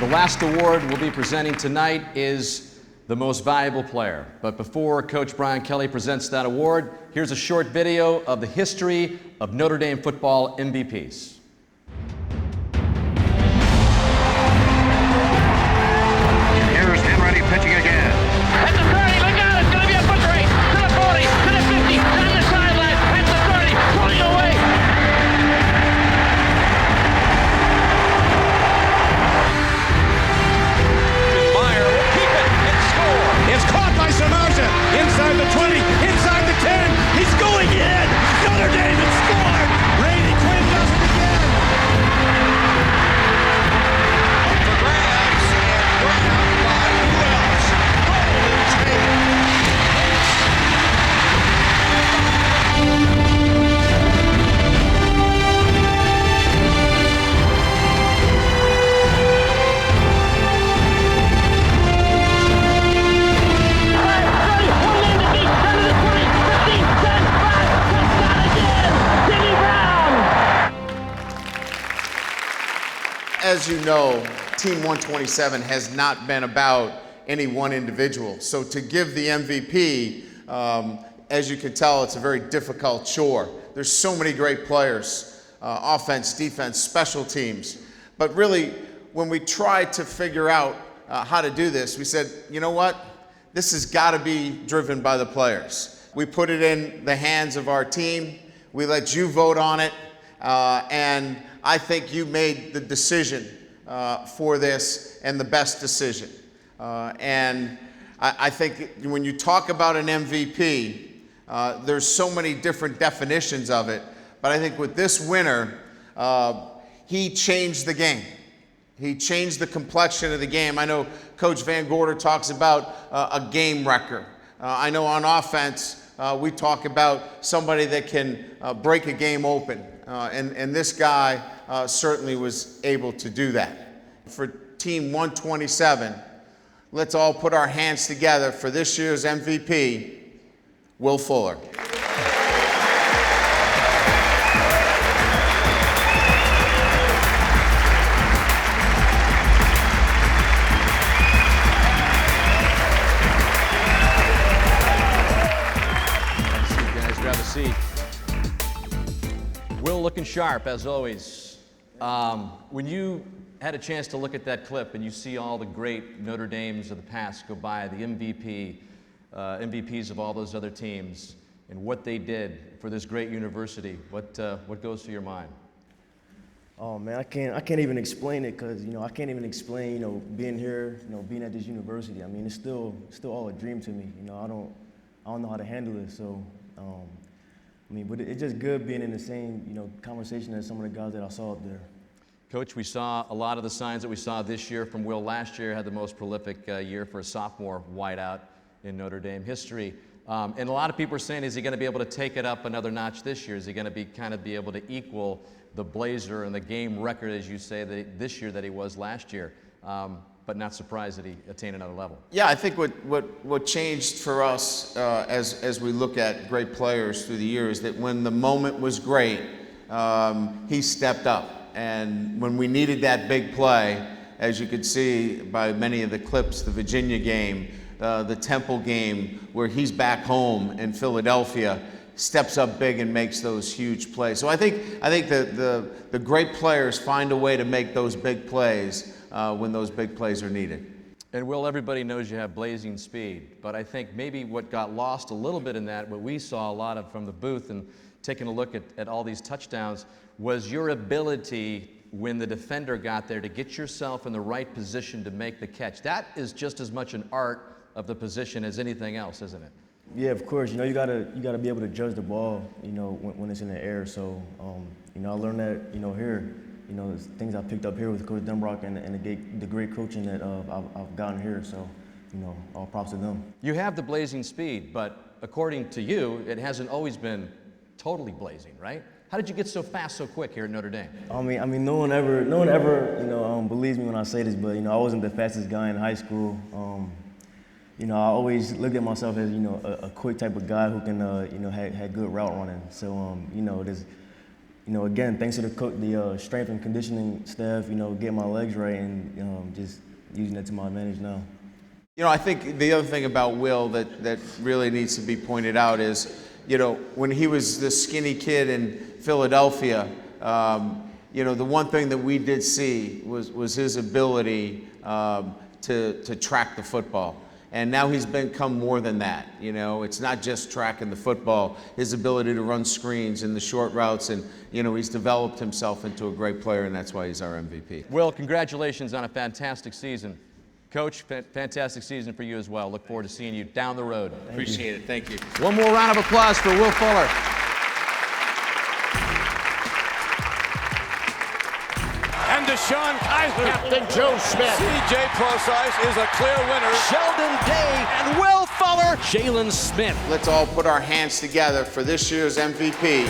The last award we'll be presenting tonight is the most valuable player. But before Coach Brian Kelly presents that award, here's a short video of the history of Notre Dame football MVPs. Here's Henry pitching again. At the 30, look out, it's going to be a foot race. To the 40, to the 50, down the sideline, at the 30, pulling away. Meyer will keep it and score. It's caught by Samardzija. Inside the 20, inside the 10. He's going in. Notre Dame has scored. Brady Quinn does it again. Up for grabs and grabbed by who else? Golden Tate. As you know, Team 127 has not been about any one individual. So to give the MVP, as you can tell, it's a very difficult chore. There's so many great players, offense, defense, special teams. But really, when we tried to figure out how to do this, we said, you know what? This has got to be driven by the players. We put it in the hands of our team. We let you vote on it. And I think you made the decision for this and the best decision. And I think when you talk about an MVP, there's so many different definitions of it. But I think with this winner, he changed the game. He changed the complexion of the game. I know Coach Van Gorder talks about a game wrecker. I know on offense, we talk about somebody that can break a game open. And this guy certainly was able to do that. For Team 127, let's all put our hands together for this year's MVP, Will Fuller. Guys, grab a seat. Will looking sharp, as always. When you had a chance to look at that clip and you see all the great Notre Dames of the past go by, the MVPs of all those other teams, and what they did for this great university, what goes through your mind? Oh man, I can't even explain it because I can't even explain being here, being at this university. I mean, it's still all a dream to me. I don't know how to handle it. So. But it's just good being in the same, conversation as some of the guys that I saw up there. Coach, we saw a lot of the signs that we saw this year from Will. Last year had the most prolific year for a sophomore wideout in Notre Dame history. And a lot of people are saying, is he going to be able to take it up another notch this year? Is he going to be able to equal the Blazer and the game record, as you say, this year that he was last year? But not surprised that he attained another level. Yeah, I think what changed for us as we look at great players through the years, that when the moment was great, he stepped up. And when we needed that big play, as you could see by many of the clips, the Virginia game, the Temple game, where he's back home in Philadelphia, steps up big and makes those huge plays. So I think the great players find a way to make those big plays when those big plays are needed. And Will, everybody knows you have blazing speed, but I think maybe what got lost a little bit in that, what we saw a lot of from the booth and taking a look at all these touchdowns, was your ability when the defender got there to get yourself in the right position to make the catch. That is just as much an art of the position as anything else, isn't it? Yeah, of course. You gotta be able to judge the ball, when it's in the air. So, I learned that, here. Things I picked up here with Coach Denbrock and the great coaching that I've gotten here. So, all props to them. You have the blazing speed, but according to you, it hasn't always been totally blazing, right? How did you get so fast so quick here at Notre Dame? I mean, no one ever, believes me when I say this, but I wasn't the fastest guy in high school. I always looked at myself as a quick type of guy who can had good route running. So you know, again, thanks to the strength and conditioning staff, you know, getting my legs right and just using it to my advantage now. You know, I think the other thing about Will that really needs to be pointed out is, you know, when he was this skinny kid in Philadelphia, you know, the one thing that we did see was his ability to track the football. And now he's become more than that. You know, it's not just tracking the football, his ability to run screens and the short routes. And, you know, he's developed himself into a great player, and that's why he's our MVP. Will, congratulations on a fantastic season. Coach, fantastic season for you as well. Look forward to seeing you down the road. Appreciate it. Thank you. One more round of applause for Will Fuller. And DeShone Kizer. Captain Joe Smith. C.J. Prosise is a clear winner. Sheldon Day and Will Fuller. Jalen Smith. Let's all put our hands together for this year's MVP,